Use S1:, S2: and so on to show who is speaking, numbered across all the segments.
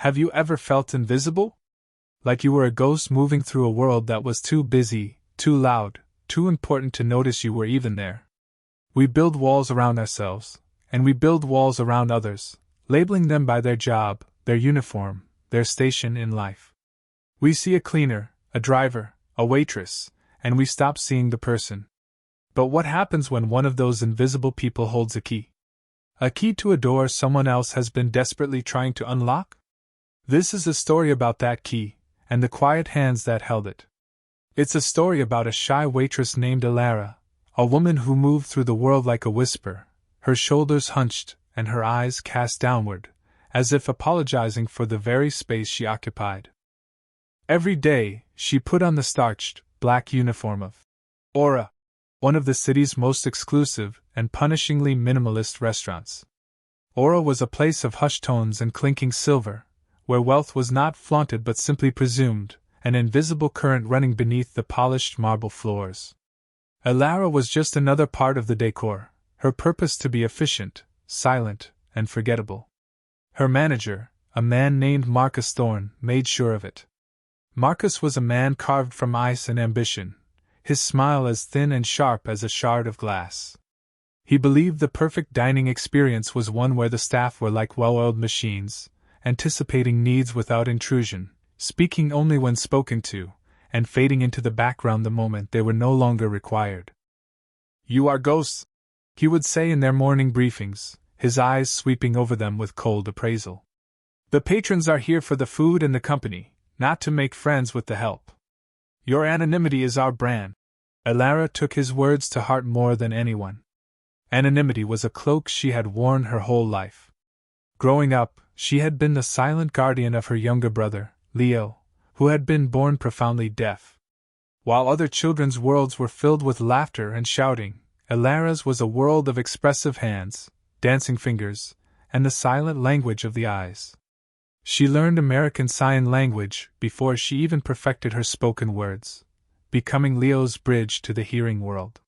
S1: Have you ever felt invisible? Like you were a ghost moving through a world that was too busy, too loud, too important to notice you were even there. We build walls around ourselves, and we build walls around others, labeling them by their job, their uniform, their station in life. We see a cleaner, a driver, a waitress, and we stop seeing the person. But what happens when one of those invisible people holds a key? A key to a door someone else has been desperately trying to unlock? This is a story about that key, and the quiet hands that held it. It's a story about a shy waitress named Alara, a woman who moved through the world like a whisper, her shoulders hunched and her eyes cast downward, as if apologizing for the very space she occupied. Every day, she put on the starched, black uniform of Aura, one of the city's most exclusive and punishingly minimalist restaurants. Aura was a place of hushed tones and clinking silver, where wealth was not flaunted but simply presumed, an invisible current running beneath the polished marble floors. Alara was just another part of the decor, her purpose to be efficient, silent, and forgettable. Her manager, a man named Marcus Thorne, made sure of it. Marcus was a man carved from ice and ambition, his smile as thin and sharp as a shard of glass. He believed the perfect dining experience was one where the staff were like well-oiled machines, anticipating needs without intrusion, speaking only when spoken to, and fading into the background the moment they were no longer required. "You are ghosts," he would say in their morning briefings, his eyes sweeping over them with cold appraisal. "The patrons are here for the food and the company, not to make friends with the help. Your anonymity is our brand." Alara took his words to heart more than anyone. Anonymity was a cloak she had worn her whole life. Growing up, she had been the silent guardian of her younger brother, Leo, who had been born profoundly deaf. While other children's worlds were filled with laughter and shouting, Alara's was a world of expressive hands, dancing fingers, and the silent language of the eyes. She learned American Sign Language before she even perfected her spoken words, becoming Leo's bridge to the hearing world.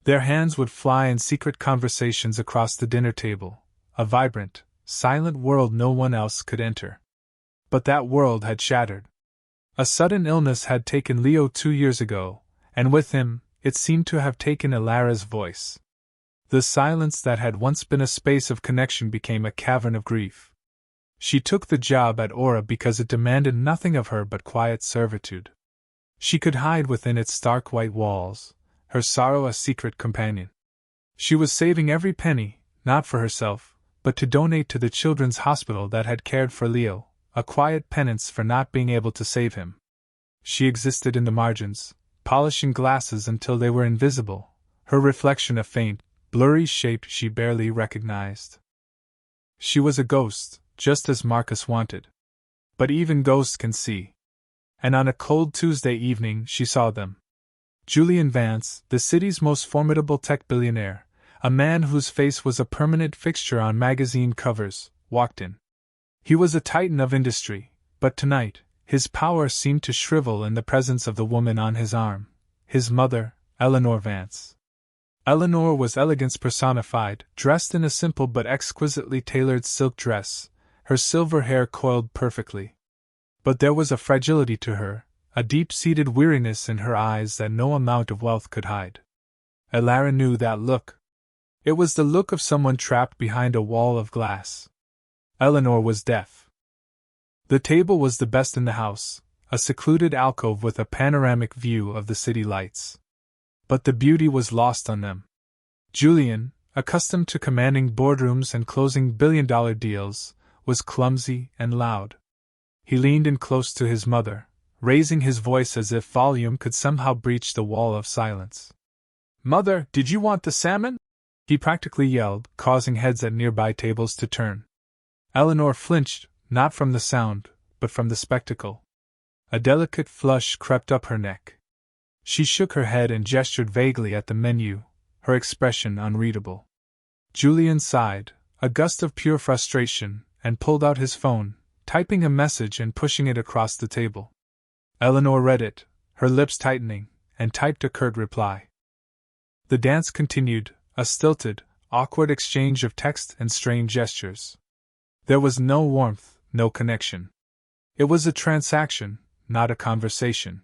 S1: Their hands would fly in secret conversations across the dinner table, a vibrant, silent world no one else could enter. But that world had shattered. A sudden illness had taken Leo 2 years ago, and with him, it seemed to have taken Alara's voice. The silence that had once been a space of connection became a cavern of grief. She took the job at Aura because it demanded nothing of her but quiet servitude. She could hide within its stark white walls, her sorrow a secret companion. She was saving every penny, not for herself, but to donate to the children's hospital that had cared for Leo, a quiet penance for not being able to save him. She existed in the margins, polishing glasses until they were invisible, her reflection a faint, blurry shape she barely recognized. She was a ghost, just as Marcus wanted. But even ghosts can see. And on a cold Tuesday evening she saw them. Julian Vance, the city's most formidable tech billionaire, a man whose face was a permanent fixture on magazine covers, walked in. He was a titan of industry, but tonight, his power seemed to shrivel in the presence of the woman on his arm, his mother, Eleanor Vance. Eleanor was elegance personified, dressed in a simple but exquisitely tailored silk dress, her silver hair coiled perfectly. But there was a fragility to her, a deep-seated weariness in her eyes that no amount of wealth could hide. Alara knew that look. It was the look of someone trapped behind a wall of glass. Eleanor was deaf. The table was the best in the house, a secluded alcove with a panoramic view of the city lights. But the beauty was lost on them. Julian, accustomed to commanding boardrooms and closing billion-dollar deals, was clumsy and loud. He leaned in close to his mother, raising his voice as if volume could somehow breach the wall of silence. "Mother, did you want the salmon?" he practically yelled, causing heads at nearby tables to turn. Eleanor flinched, not from the sound, but from the spectacle. A delicate flush crept up her neck. She shook her head and gestured vaguely at the menu, her expression unreadable. Julian sighed, a gust of pure frustration, and pulled out his phone, typing a message and pushing it across the table. Eleanor read it, her lips tightening, and typed a curt reply. The dance continued, a stilted, awkward exchange of text and strained gestures. There was no warmth, no connection. It was a transaction, not a conversation.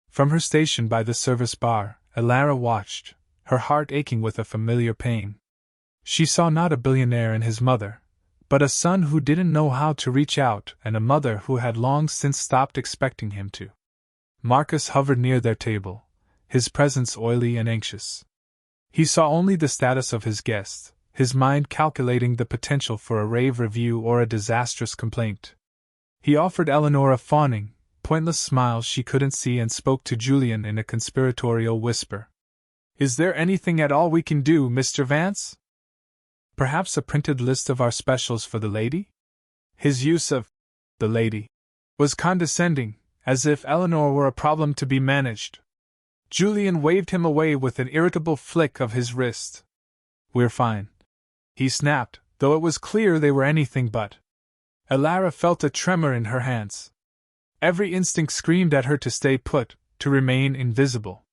S1: From her station by the service bar, Elara watched, her heart aching with a familiar pain. She saw not a billionaire and his mother, but a son who didn't know how to reach out and a mother who had long since stopped expecting him to. Marcus hovered near their table, his presence oily and anxious. He saw only the status of his guest, his mind calculating the potential for a rave review or a disastrous complaint. He offered Eleanor a fawning, pointless smile she couldn't see and spoke to Julian in a conspiratorial whisper. "Is there anything at all we can do, Mr. Vance? Perhaps a printed list of our specials for the lady?" His use of the lady was condescending, as if Eleanor were a problem to be managed. Julian waved him away with an irritable flick of his wrist. "We're fine," he snapped, though it was clear they were anything but. Elara felt a tremor in her hands. Every instinct screamed at her to stay put, to remain invisible.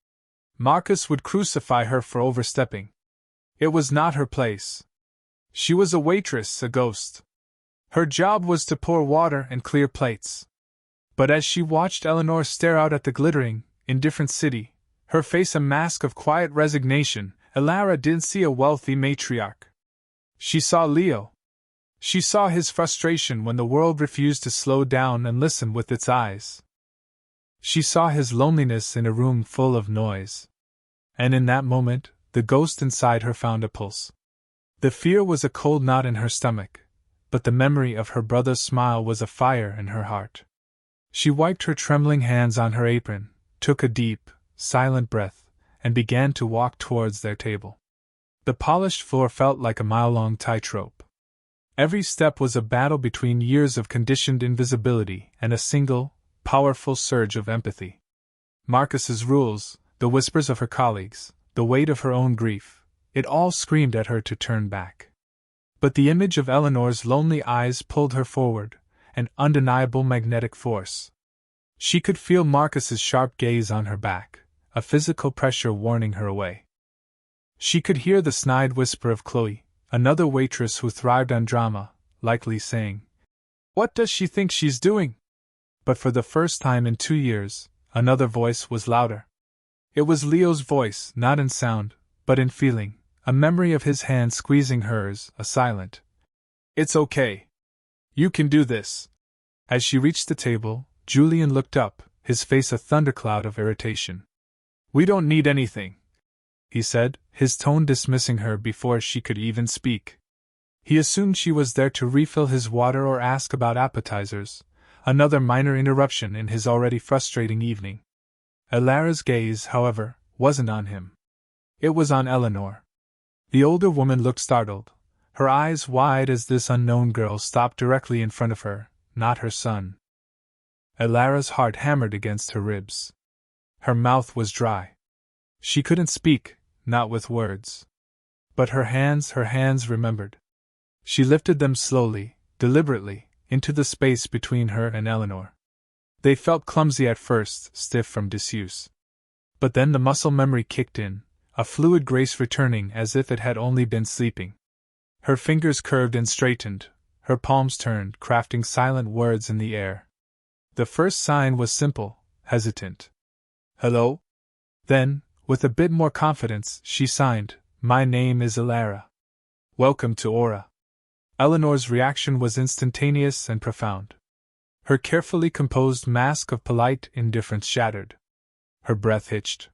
S1: Marcus would crucify her for overstepping. It was not her place. She was a waitress, a ghost. Her job was to pour water and clear plates. But as she watched Eleanor stare out at the glittering, indifferent city, her face a mask of quiet resignation, Elara didn't see a wealthy matriarch. She saw Leo. She saw his frustration when the world refused to slow down and listen with its eyes. She saw his loneliness in a room full of noise. And in that moment, the ghost inside her found a pulse. The fear was a cold knot in her stomach, but the memory of her brother's smile was a fire in her heart. She wiped her trembling hands on her apron, took a deep, silent breath, and began to walk towards their table. The polished floor felt like a mile-long tightrope. Every step was a battle between years of conditioned invisibility and a single, powerful surge of empathy. Marcus's rules, the whispers of her colleagues, the weight of her own grief, it all screamed at her to turn back. But the image of Eleanor's lonely eyes pulled her forward, an undeniable magnetic force. She could feel Marcus's sharp gaze on her back, a physical pressure warning her away. She could hear the snide whisper of Chloe, another waitress who thrived on drama, likely saying, "What does she think she's doing?" But for the first time in 2 years, another voice was louder. It was Leo's voice, not in sound, but in feeling, a memory of his hand squeezing hers, a silent, "It's okay. You can do this." As she reached the table, Julian looked up, his face a thundercloud of irritation. "We don't need anything," he said, his tone dismissing her before she could even speak. He assumed she was there to refill his water or ask about appetizers, another minor interruption in his already frustrating evening. Elara's gaze, however, wasn't on him. It was on Eleanor. The older woman looked startled, her eyes wide as this unknown girl stopped directly in front of her, not her son. Elara's heart hammered against her ribs. Her mouth was dry. She couldn't speak, not with words. But her hands remembered. She lifted them slowly, deliberately, into the space between her and Eleanor. They felt clumsy at first, stiff from disuse. But then the muscle memory kicked in, a fluid grace returning as if it had only been sleeping. Her fingers curved and straightened, her palms turned, crafting silent words in the air. The first sign was simple, hesitant. "Hello?" Then, with a bit more confidence, she signed, "My name is Elara. Welcome to Aura." Eleanor's reaction was instantaneous and profound. Her carefully composed mask of polite indifference shattered. Her breath hitched.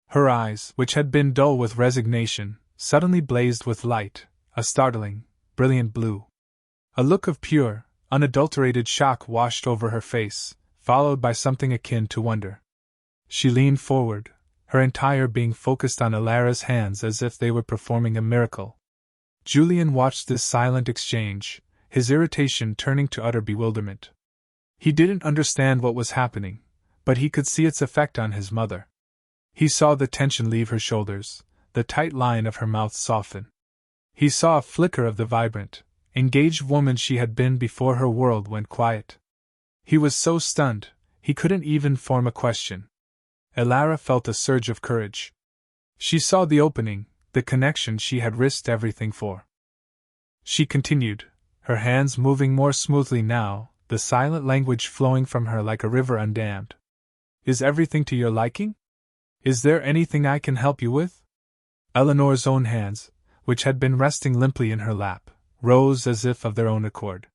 S1: Her eyes, which had been dull with resignation, suddenly blazed with light, a startling, brilliant blue. A look of pure, unadulterated shock washed over her face, followed by something akin to wonder. She leaned forward, her entire being focused on Elara's hands as if they were performing a miracle. Julian watched this silent exchange, his irritation turning to utter bewilderment. He didn't understand what was happening, but he could see its effect on his mother. He saw the tension leave her shoulders, the tight line of her mouth soften. He saw a flicker of the vibrant, engaged woman she had been before her world went quiet. He was so stunned, he couldn't even form a question. Elara felt a surge of courage. She saw the opening, the connection she had risked everything for. She continued, her hands moving more smoothly now, the silent language flowing from her like a river undammed. Is everything to your liking? Is there anything I can help you with? Eleanor's own hands, which had been resting limply in her lap, rose as if of their own accord.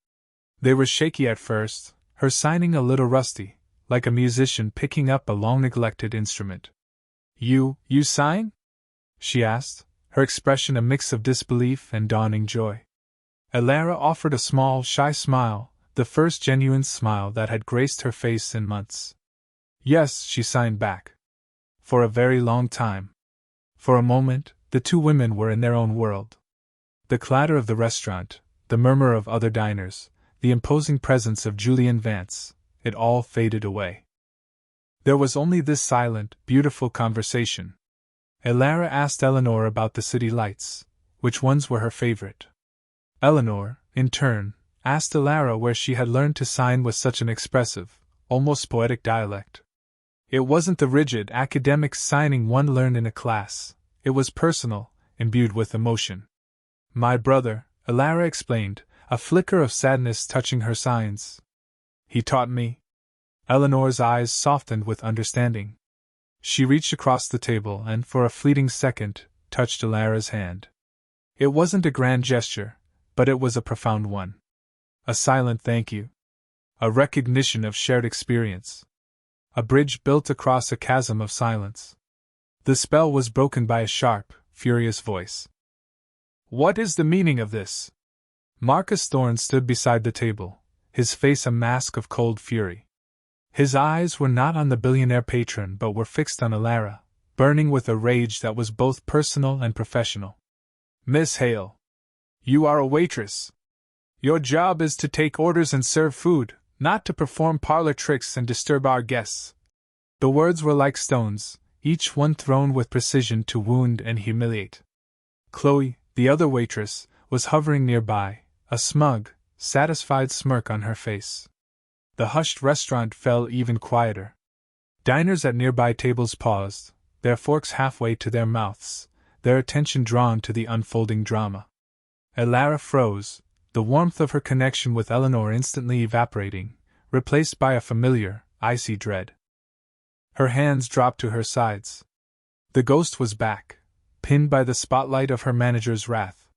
S1: They were shaky at first, her signing a little rusty, like a musician picking up a long-neglected instrument. You sign? She asked, her expression a mix of disbelief and dawning joy. Elara offered a small, shy smile, the first genuine smile that had graced her face in months. Yes, she signed back. For a very long time. For a moment, the two women were in their own world. The clatter of the restaurant, the murmur of other diners, the imposing presence of Julian Vance, it all faded away. There was only this silent, beautiful conversation. Elara asked Eleanor about the city lights, which ones were her favorite. Eleanor, in turn, asked Elara where she had learned to sign with such an expressive, almost poetic dialect. It wasn't the rigid, academic signing one learned in a class, it was personal, imbued with emotion. My brother, Elara explained, a flicker of sadness touching her signs. He taught me. Eleanor's eyes softened with understanding. She reached across the table and, for a fleeting second, touched Elara's hand. It wasn't a grand gesture, but it was a profound one. A silent thank you. A recognition of shared experience. A bridge built across a chasm of silence. The spell was broken by a sharp, furious voice. What is the meaning of this? Marcus Thorne stood beside the table, his face a mask of cold fury. His eyes were not on the billionaire patron but were fixed on Elara, burning with a rage that was both personal and professional. Miss Hale. You are a waitress. Your job is to take orders and serve food, not to perform parlor tricks and disturb our guests. The words were like stones, each one thrown with precision to wound and humiliate. Chloe, the other waitress, was hovering nearby, a smug, satisfied smirk on her face. The hushed restaurant fell even quieter. Diners at nearby tables paused, their forks halfway to their mouths, their attention drawn to the unfolding drama. Elara froze, the warmth of her connection with Eleanor instantly evaporating, replaced by a familiar, icy dread. Her hands dropped to her sides. The ghost was back, pinned by the spotlight of her manager's wrath.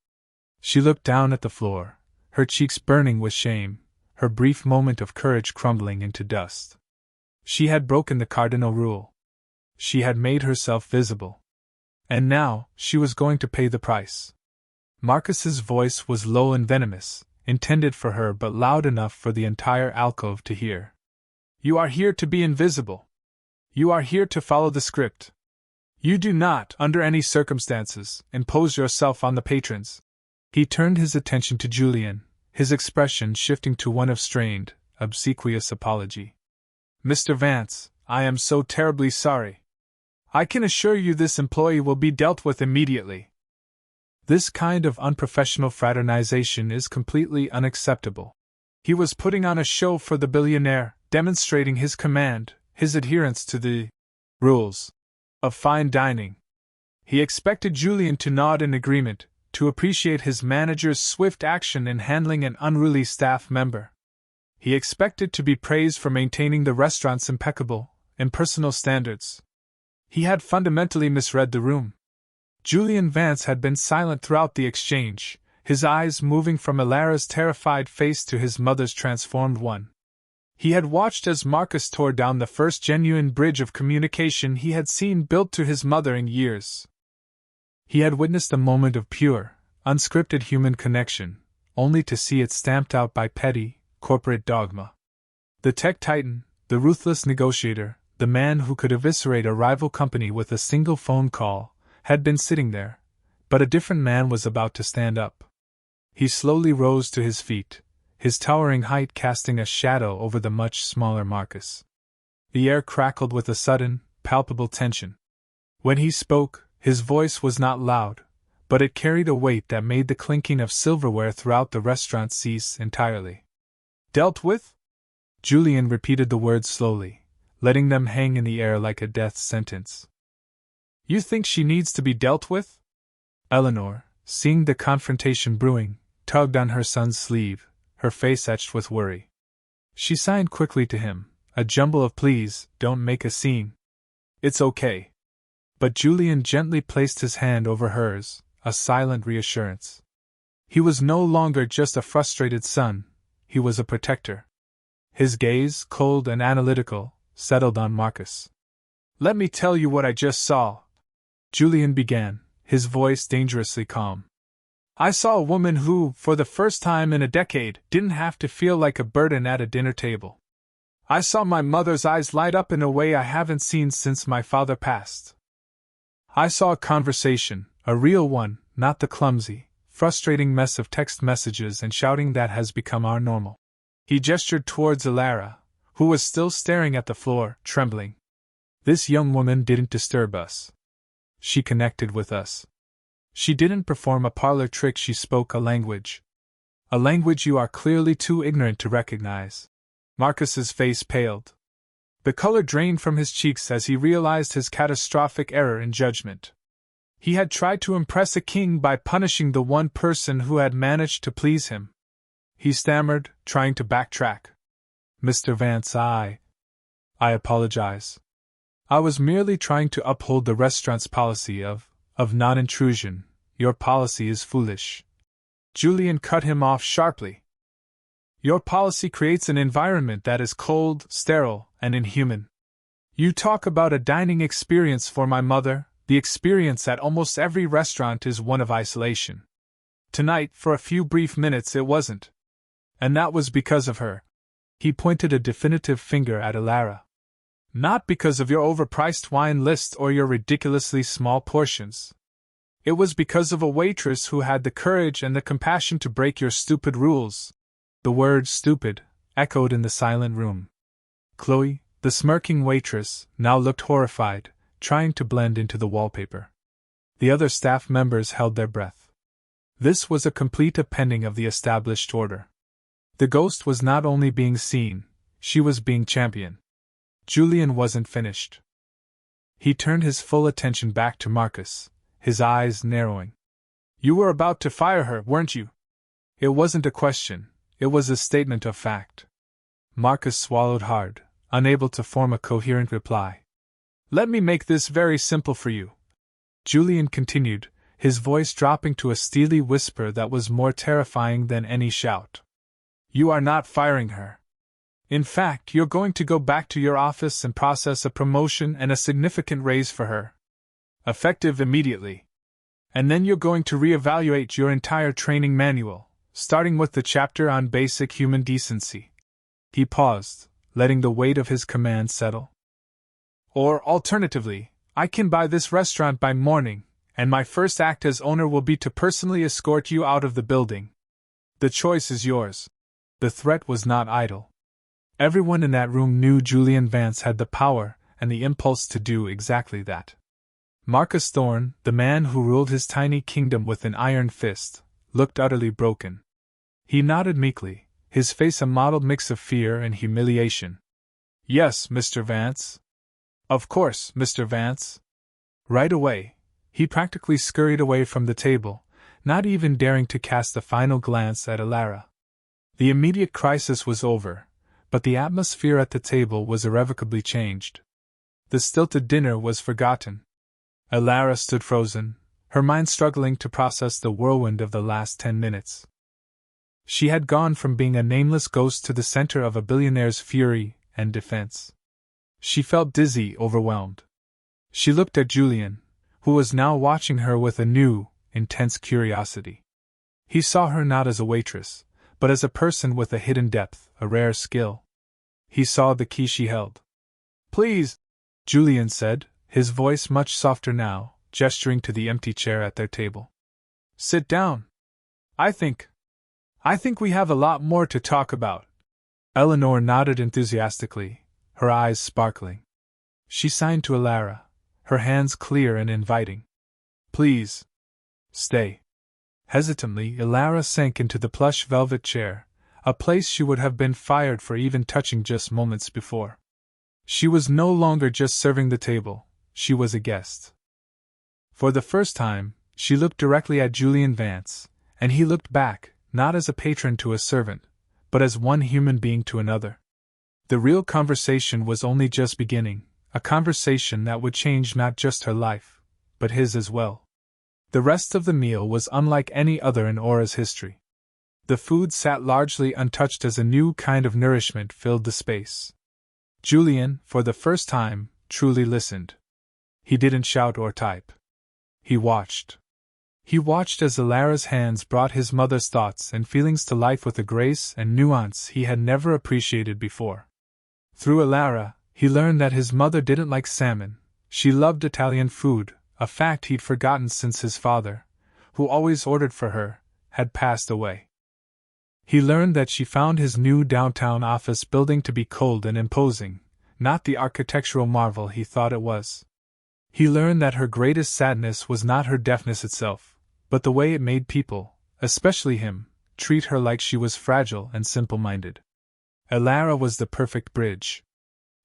S1: She looked down at the floor, her cheeks burning with shame, her brief moment of courage crumbling into dust. She had broken the cardinal rule. She had made herself visible. And now, she was going to pay the price. Marcus's voice was low and venomous, intended for her but loud enough for the entire alcove to hear. You are here to be invisible. You are here to follow the script. You do not, under any circumstances, impose yourself on the patrons. He turned his attention to Julian, his expression shifting to one of strained, obsequious apology. Mr. Vance, I am so terribly sorry. I can assure you this employee will be dealt with immediately. This kind of unprofessional fraternization is completely unacceptable. He was putting on a show for the billionaire, demonstrating his command, his adherence to the rules of fine dining. He expected Julian to nod in agreement, to appreciate his manager's swift action in handling an unruly staff member. He expected to be praised for maintaining the restaurant's impeccable, impersonal standards. He had fundamentally misread the room. Julian Vance had been silent throughout the exchange, his eyes moving from Elara's terrified face to his mother's transformed one. He had watched as Marcus tore down the first genuine bridge of communication he had seen built to his mother in years. He had witnessed a moment of pure, unscripted human connection, only to see it stamped out by petty, corporate dogma. The tech titan, the ruthless negotiator, the man who could eviscerate a rival company with a single phone call, had been sitting there, but a different man was about to stand up. He slowly rose to his feet, his towering height casting a shadow over the much smaller Marcus. The air crackled with a sudden, palpable tension. When he spoke, his voice was not loud, but it carried a weight that made the clinking of silverware throughout the restaurant cease entirely. Dealt with? Julian repeated the words slowly, letting them hang in the air like a death sentence. You think she needs to be dealt with? Eleanor, seeing the confrontation brewing, tugged on her son's sleeve, her face etched with worry. She signed quickly to him, a jumble of please, don't make a scene. It's okay. But Julian gently placed his hand over hers, a silent reassurance. He was no longer just a frustrated son, he was a protector. His gaze, cold and analytical, settled on Marcus. Let me tell you what I just saw, Julian began, his voice dangerously calm. I saw a woman who, for the first time in a decade, didn't have to feel like a burden at a dinner table. I saw my mother's eyes light up in a way I haven't seen since my father passed. I saw a conversation, a real one, not the clumsy, frustrating mess of text messages and shouting that has become our normal. He gestured towards Alara, who was still staring at the floor, trembling. This young woman didn't disturb us. She connected with us. She didn't perform a parlor trick, she spoke a language. A language you are clearly too ignorant to recognize. Marcus's face paled. The color drained from his cheeks as he realized his catastrophic error in judgment. He had tried to impress a king by punishing the one person who had managed to please him. He stammered, trying to backtrack. Mr. Vance, I apologize. I was merely trying to uphold the restaurant's policy of non-intrusion. Your policy is foolish. Julian cut him off sharply. Your policy creates an environment that is cold, sterile, and inhuman. You talk about a dining experience for my mother. The experience at almost every restaurant is one of isolation. Tonight, for a few brief minutes, it wasn't. And that was because of her. He pointed a definitive finger at Alara. Not because of your overpriced wine list or your ridiculously small portions. It was because of a waitress who had the courage and the compassion to break your stupid rules. The word stupid echoed in the silent room. Chloe, the smirking waitress, now looked horrified, trying to blend into the wallpaper. The other staff members held their breath. This was a complete upending of the established order. The ghost was not only being seen, she was being championed. Julian wasn't finished. He turned his full attention back to Marcus, his eyes narrowing. You were about to fire her, weren't you? It wasn't a question, it was a statement of fact. Marcus swallowed hard, unable to form a coherent reply. Let me make this very simple for you, Julian continued, his voice dropping to a steely whisper that was more terrifying than any shout. You are not firing her. In fact, you're going to go back to your office and process a promotion and a significant raise for her. Effective immediately. And then you're going to reevaluate your entire training manual, starting with the chapter on basic human decency. He paused, letting the weight of his command settle. Or, alternatively, I can buy this restaurant by morning, and my first act as owner will be to personally escort you out of the building. The choice is yours. The threat was not idle. Everyone in that room knew Julian Vance had the power and the impulse to do exactly that. Marcus Thorne, the man who ruled his tiny kingdom with an iron fist, looked utterly broken. He nodded meekly, his face a mottled mix of fear and humiliation. Yes, Mr. Vance. Of course, Mr. Vance. Right away, he practically scurried away from the table, not even daring to cast a final glance at Alara. The immediate crisis was over, but the atmosphere at the table was irrevocably changed. The stilted dinner was forgotten. Alara stood frozen, her mind struggling to process the whirlwind of the last 10 minutes. She had gone from being a nameless ghost to the center of a billionaire's fury and defense. She felt dizzy, overwhelmed. She looked at Julian, who was now watching her with a new, intense curiosity. He saw her not as a waitress, but as a person with a hidden depth, a rare skill. He saw the key she held. Please, Julian said, his voice much softer now, gesturing to the empty chair at their table. Sit down. I think we have a lot more to talk about. Eleanor nodded enthusiastically, her eyes sparkling. She signed to Alara, her hands clear and inviting. Please. Stay. Hesitantly, Alara sank into the plush velvet chair, a place she would have been fired for even touching just moments before. She was no longer just serving the table, she was a guest. For the first time, she looked directly at Julian Vance, and he looked back, not as a patron to a servant, but as one human being to another. The real conversation was only just beginning, a conversation that would change not just her life, but his as well. The rest of the meal was unlike any other in Aura's history. The food sat largely untouched as a new kind of nourishment filled the space. Julian, for the first time, truly listened. He didn't shout or type. He watched. He watched as Alara's hands brought his mother's thoughts and feelings to life with a grace and nuance he had never appreciated before. Through Alara, he learned that his mother didn't like salmon. She loved Italian food, a fact he'd forgotten since his father, who always ordered for her, had passed away. He learned that she found his new downtown office building to be cold and imposing, not the architectural marvel he thought it was. He learned that her greatest sadness was not her deafness itself, but the way it made people, especially him, treat her like she was fragile and simple-minded. Alara was the perfect bridge.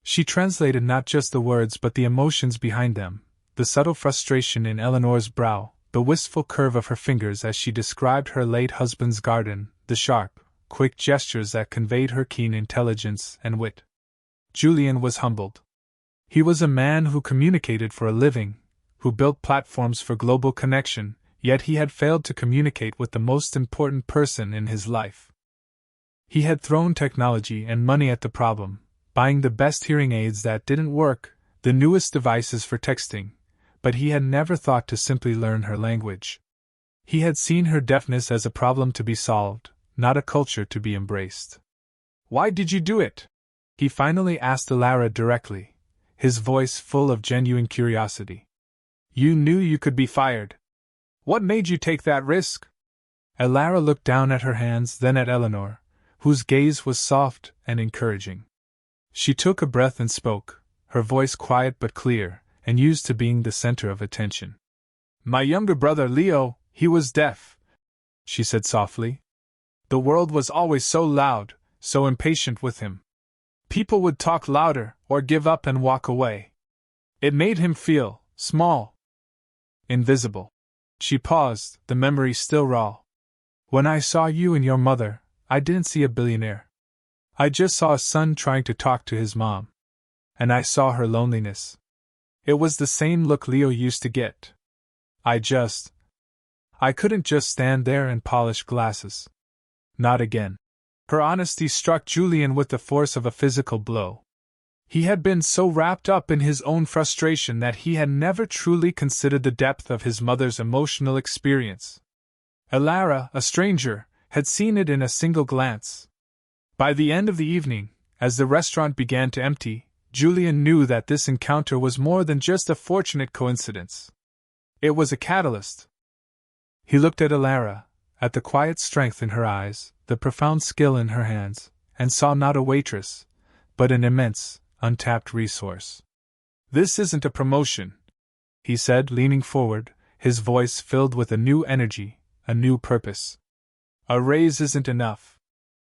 S1: She translated not just the words but the emotions behind them, the subtle frustration in Eleanor's brow, the wistful curve of her fingers as she described her late husband's garden, the sharp, quick gestures that conveyed her keen intelligence and wit. Julian was humbled. He was a man who communicated for a living, who built platforms for global connection, yet he had failed to communicate with the most important person in his life. He had thrown technology and money at the problem, buying the best hearing aids that didn't work, the newest devices for texting, but he had never thought to simply learn her language. He had seen her deafness as a problem to be solved, not a culture to be embraced. "Why did you do it?" he finally asked Alara directly, his voice full of genuine curiosity. "You knew you could be fired. What made you take that risk?" Alara looked down at her hands, then at Eleanor, whose gaze was soft and encouraging. She took a breath and spoke, her voice quiet but clear, and used to being the center of attention. "My younger brother Leo, he was deaf," she said softly. "The world was always so loud, so impatient with him. People would talk louder, or give up and walk away. It made him feel small, invisible." She paused, the memory still raw. "When I saw you and your mother, I didn't see a billionaire. I just saw a son trying to talk to his mom. And I saw her loneliness. It was the same look Leo used to get. I couldn't just stand there and polish glasses. Not again." Her honesty struck Julian with the force of a physical blow. He had been so wrapped up in his own frustration that he had never truly considered the depth of his mother's emotional experience. Alara, a stranger, had seen it in a single glance. By the end of the evening, as the restaurant began to empty, Julian knew that this encounter was more than just a fortunate coincidence. It was a catalyst. He looked at Alara, at the quiet strength in her eyes, the profound skill in her hands, and saw not a waitress, but an immense, untapped resource. "This isn't a promotion," he said, leaning forward, his voice filled with a new energy, a new purpose. "A raise isn't enough.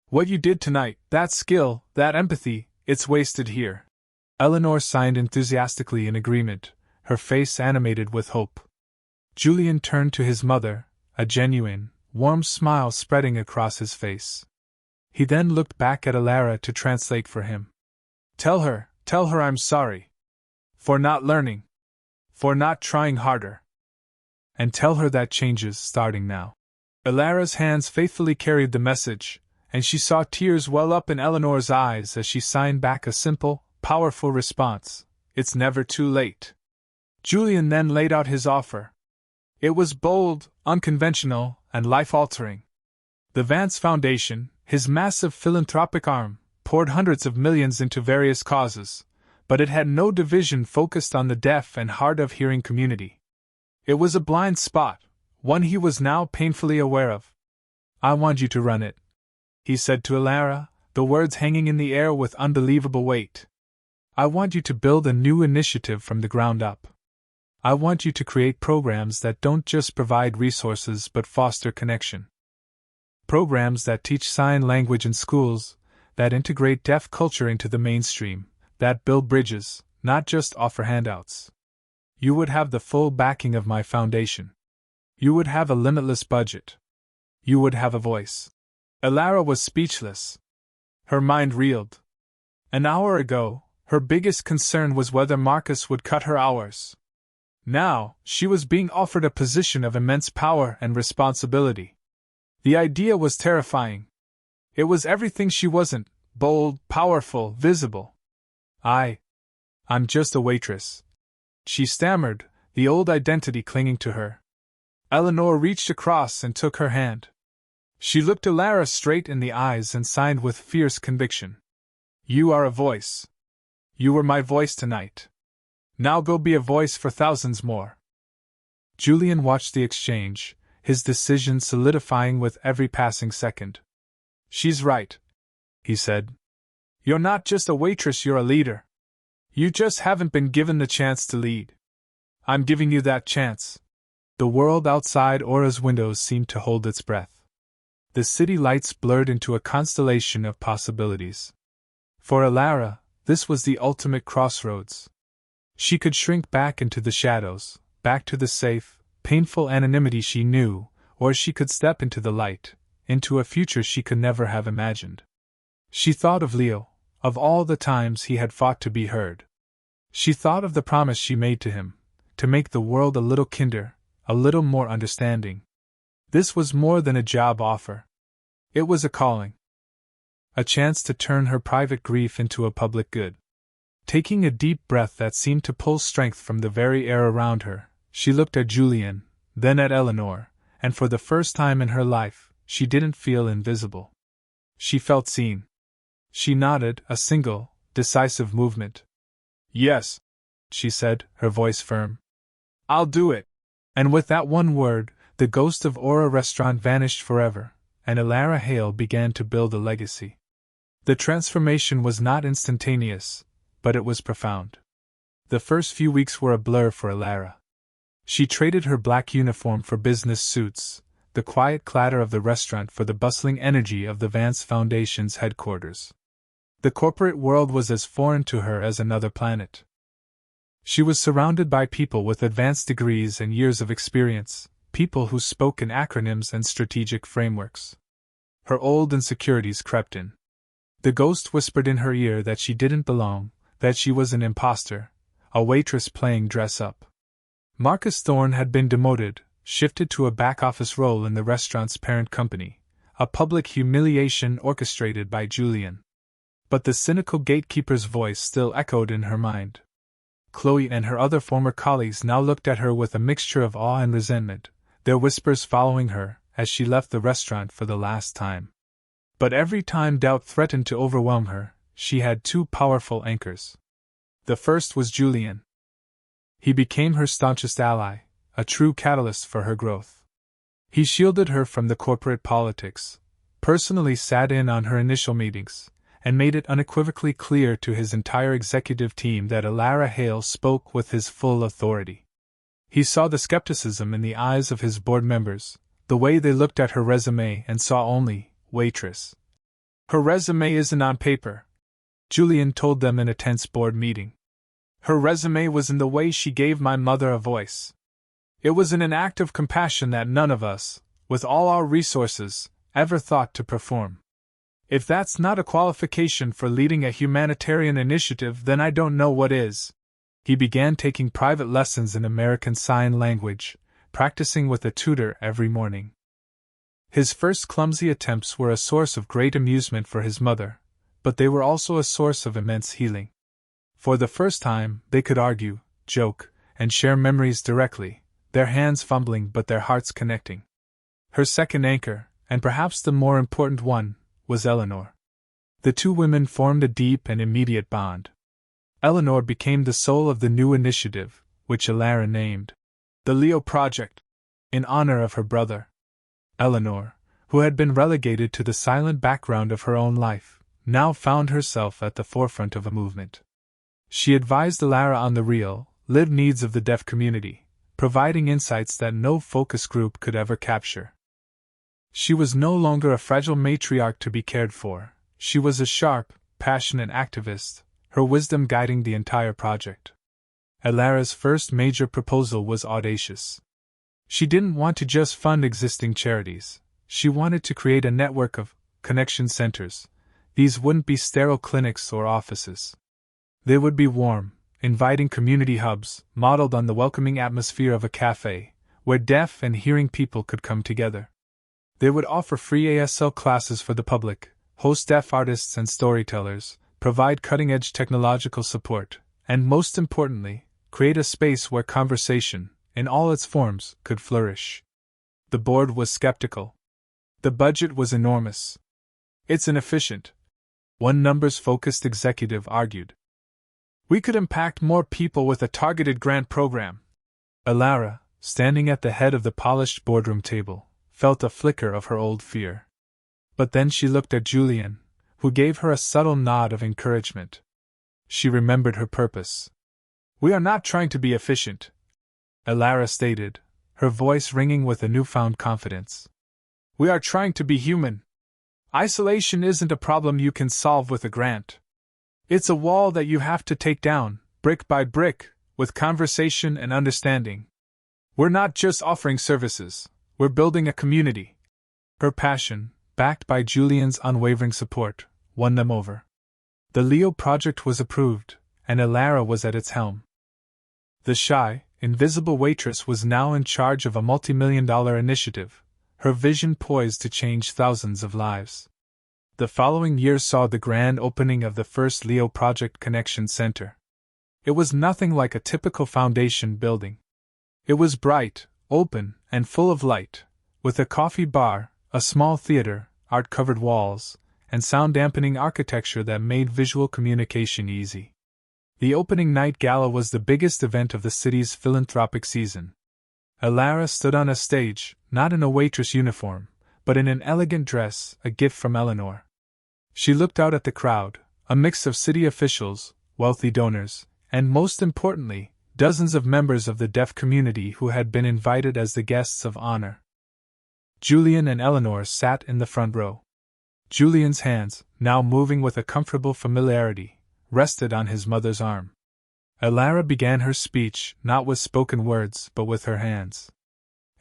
S1: What you did tonight, that skill, that empathy, it's wasted here." Eleanor signed enthusiastically in agreement, her face animated with hope. Julian turned to his mother, a genuine, warm smile spreading across his face. He then looked back at Alara to translate for him. Tell her I'm sorry. For not learning. For not trying harder. And tell her that change is starting now." Alara's hands faithfully carried the message, and she saw tears well up in Eleanor's eyes as she signed back a simple, powerful response: "It's never too late." Julian then laid out his offer. It was bold, unconventional, and life-altering. The Vance Foundation, his massive philanthropic arm, poured hundreds of millions into various causes, but it had no division focused on the deaf and hard-of-hearing community. It was a blind spot, one he was now painfully aware of. "I want you to run it," he said to Alara, the words hanging in the air with unbelievable weight. "I want you to build a new initiative from the ground up. I want you to create programs that don't just provide resources but foster connection. Programs that teach sign language in schools, that integrate deaf culture into the mainstream, that build bridges, not just offer handouts. You would have the full backing of my foundation. You would have a limitless budget. You would have a voice." Elara was speechless. Her mind reeled. An hour ago, her biggest concern was whether Marcus would cut her hours. Now, she was being offered a position of immense power and responsibility. The idea was terrifying. It was everything she wasn't: bold, powerful, visible. I'm just a waitress," she stammered, the old identity clinging to her. Eleanor reached across and took her hand. She looked Elara straight in the eyes and signed with fierce conviction. "You are a voice. You were my voice tonight. Now go be a voice for thousands more." Julian watched the exchange, his decision solidifying with every passing second. "She's right," he said. "You're not just a waitress, you're a leader. You just haven't been given the chance to lead. I'm giving you that chance." The world outside Aura's windows seemed to hold its breath. The city lights blurred into a constellation of possibilities. For Elara, this was the ultimate crossroads. She could shrink back into the shadows, back to the safe, painful anonymity she knew, or she could step into the light, into a future she could never have imagined. She thought of Leo, of all the times he had fought to be heard. She thought of the promise she made to him, to make the world a little kinder, a little more understanding. This was more than a job offer. It was a calling. A chance to turn her private grief into a public good. Taking a deep breath that seemed to pull strength from the very air around her, she looked at Julian, then at Eleanor, and for the first time in her life, she didn't feel invisible. She felt seen. She nodded, a single, decisive movement. "Yes," she said, her voice firm. "I'll do it." And with that one word, the ghost of Aura Restaurant vanished forever, and Elara Hale began to build a legacy. The transformation was not instantaneous, but it was profound. The first few weeks were a blur for Elara. She traded her black uniform for business suits, the quiet clatter of the restaurant for the bustling energy of the Vance Foundation's headquarters. The corporate world was as foreign to her as another planet. She was surrounded by people with advanced degrees and years of experience, people who spoke in acronyms and strategic frameworks. Her old insecurities crept in. The ghost whispered in her ear that she didn't belong, that she was an imposter, a waitress playing dress-up. Marcus Thorne had been demoted, shifted to a back-office role in the restaurant's parent company, a public humiliation orchestrated by Julian. But the cynical gatekeeper's voice still echoed in her mind. Chloe and her other former colleagues now looked at her with a mixture of awe and resentment, their whispers following her as she left the restaurant for the last time. But every time doubt threatened to overwhelm her, she had two powerful anchors. The first was Julian. He became her staunchest ally, a true catalyst for her growth. He shielded her from the corporate politics, personally sat in on her initial meetings, and made it unequivocally clear to his entire executive team that Elara Hale spoke with his full authority. He saw the skepticism in the eyes of his board members, the way they looked at her resume and saw only waitress. "Her resume isn't on paper," Julian told them in a tense board meeting. "Her resume was in the way she gave my mother a voice. It was in an act of compassion that none of us, with all our resources, ever thought to perform. If that's not a qualification for leading a humanitarian initiative, then I don't know what is." He began taking private lessons in American Sign Language, practicing with a tutor every morning. His first clumsy attempts were a source of great amusement for his mother, but they were also a source of immense healing. For the first time, they could argue, joke, and share memories directly, their hands fumbling but their hearts connecting. Her second anchor, and perhaps the more important one, was Eleanor. The two women formed a deep and immediate bond. Eleanor became the soul of the new initiative, which Elara named the Leo Project, in honor of her brother. Eleanor, who had been relegated to the silent background of her own life, now found herself at the forefront of a movement. She advised Elara on the real, lived needs of the deaf community, providing insights that no focus group could ever capture. She was no longer a fragile matriarch to be cared for. She was a sharp, passionate activist, her wisdom guiding the entire project. Elara's first major proposal was audacious. She didn't want to just fund existing charities. She wanted to create a network of connection centers. These wouldn't be sterile clinics or offices. They would be warm, inviting community hubs, modeled on the welcoming atmosphere of a cafe, where deaf and hearing people could come together. They would offer free ASL classes for the public, host deaf artists and storytellers, provide cutting-edge technological support, and most importantly, create a space where conversation, in all its forms, could flourish. The board was skeptical. The budget was enormous. It's inefficient, one numbers-focused executive argued. We could impact more people with a targeted grant program. Alara, standing at the head of the polished boardroom table, felt a flicker of her old fear. But then she looked at Julian, who gave her a subtle nod of encouragement. She remembered her purpose. We are not trying to be efficient, Alara stated, her voice ringing with a newfound confidence. We are trying to be human. Isolation isn't a problem you can solve with a grant. It's a wall that you have to take down, brick by brick, with conversation and understanding. We're not just offering services, we're building a community. Her passion, backed by Julian's unwavering support, won them over. The Leo project was approved, and Alara was at its helm. The shy, invisible waitress was now in charge of a multi-million-dollar initiative, her vision poised to change thousands of lives. The following year saw the grand opening of the first Leo Project Connection Center. It was nothing like a typical foundation building. It was bright, open, and full of light, with a coffee bar, a small theater, art-covered walls, and sound-dampening architecture that made visual communication easy. The opening night gala was the biggest event of the city's philanthropic season. Alara stood on a stage, not in a waitress uniform, but in an elegant dress, a gift from Eleanor. She looked out at the crowd, a mix of city officials, wealthy donors, and most importantly, dozens of members of the deaf community who had been invited as the guests of honor. Julian and Eleanor sat in the front row. Julian's hands, now moving with a comfortable familiarity, rested on his mother's arm. Alara began her speech not with spoken words but with her hands.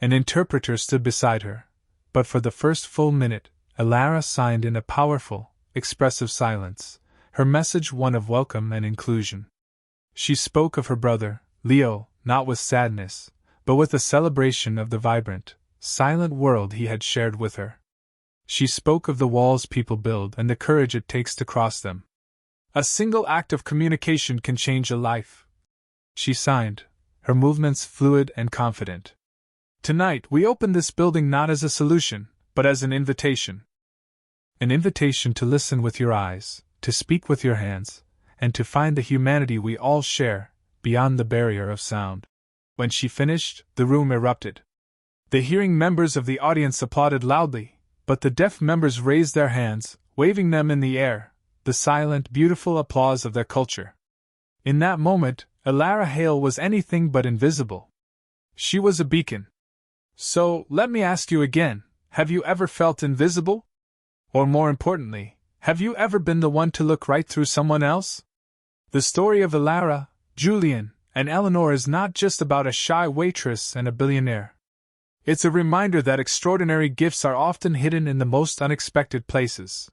S1: An interpreter stood beside her, but for the first full minute, Alara signed in a powerful, expressive silence, her message one of welcome and inclusion. She spoke of her brother, Leo, not with sadness, but with a celebration of the vibrant, silent world he had shared with her. She spoke of the walls people build and the courage it takes to cross them. A single act of communication can change a life. She signed, her movements fluid and confident. Tonight we open this building not as a solution, but as an invitation. An invitation to listen with your eyes, to speak with your hands, and to find the humanity we all share, beyond the barrier of sound. When she finished, the room erupted. The hearing members of the audience applauded loudly, but the deaf members raised their hands, waving them in the air, the silent, beautiful applause of their culture. In that moment, Alara Hale was anything but invisible. She was a beacon. So, let me ask you again, have you ever felt invisible? Or more importantly, have you ever been the one to look right through someone else? The story of Alara, Julian, and Eleanor is not just about a shy waitress and a billionaire. It's a reminder that extraordinary gifts are often hidden in the most unexpected places.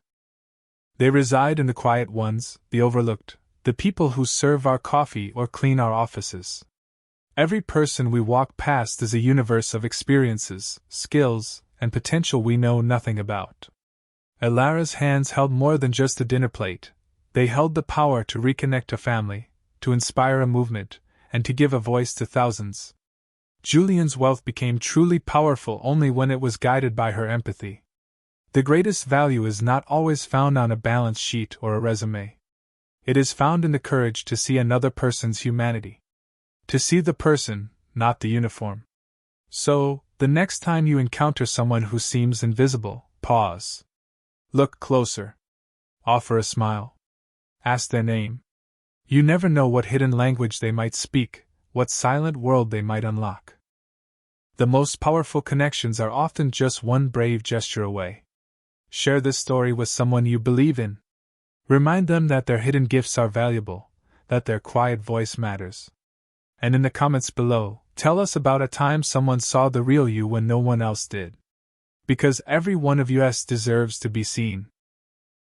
S1: They reside in the quiet ones, the overlooked, the people who serve our coffee or clean our offices. Every person we walk past is a universe of experiences, skills, and potential we know nothing about. Alara's hands held more than just a dinner plate. They held the power to reconnect a family, to inspire a movement, and to give a voice to thousands. Julian's wealth became truly powerful only when it was guided by her empathy. The greatest value is not always found on a balance sheet or a resume. It is found in the courage to see another person's humanity. To see the person, not the uniform. So, the next time you encounter someone who seems invisible, pause. Look closer. Offer a smile. Ask their name. You never know what hidden language they might speak, what silent world they might unlock. The most powerful connections are often just one brave gesture away. Share this story with someone you believe in. Remind them that their hidden gifts are valuable, that their quiet voice matters. And in the comments below, tell us about a time someone saw the real you when no one else did. Because every one of us deserves to be seen.